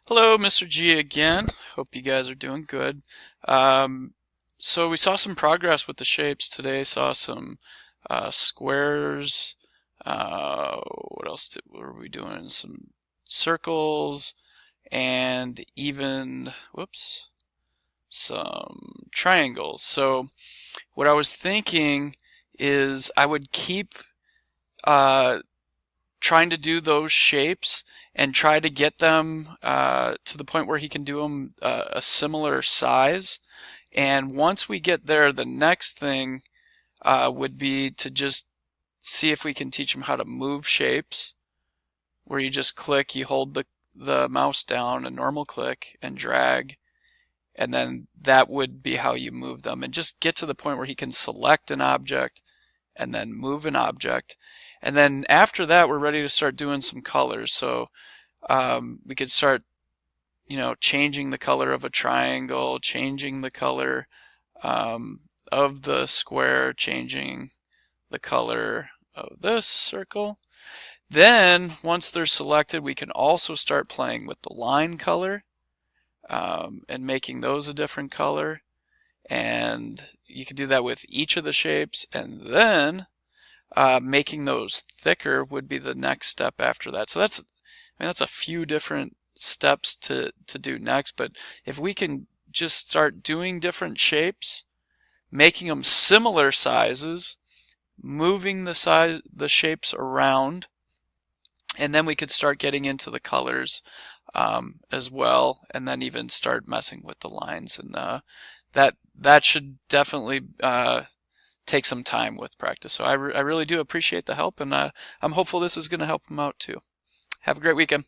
Hello, Mr. G again. Hope you guys are doing good. Um, so we saw some progress with the shapes today. Saw some squares. What else were we doing? Some circles and even, whoops, some triangles. So what I was thinking is I would keep uh, trying to do those shapes and try to get them to the point where he can do them a similar size. And once we get there, the next thing would be to just see if we can teach him how to move shapes, where you just click, you hold the mouse down, a normal click, and drag, and then that would be how you move them. And just get to the point where he can select an object and then move an object. And then after that, we're ready to start doing some colors. So we could start, changing the color of a triangle, changing the color um, of the square, changing the color of this circle. Then, once they're selected, we can also start playing with the line color and making those a different color. And you can do that with each of the shapes. And then making those thicker would be the next step after that. So that's a few different steps to do next. But if we can just start doing different shapes, making them similar sizes, moving the shapes around, and then we could start getting into the colors as well, and then even start messing with the lines. And that should definitely take some time with practice. So I really do appreciate the help, and I'm hopeful this is going to help him out too. Have a great weekend.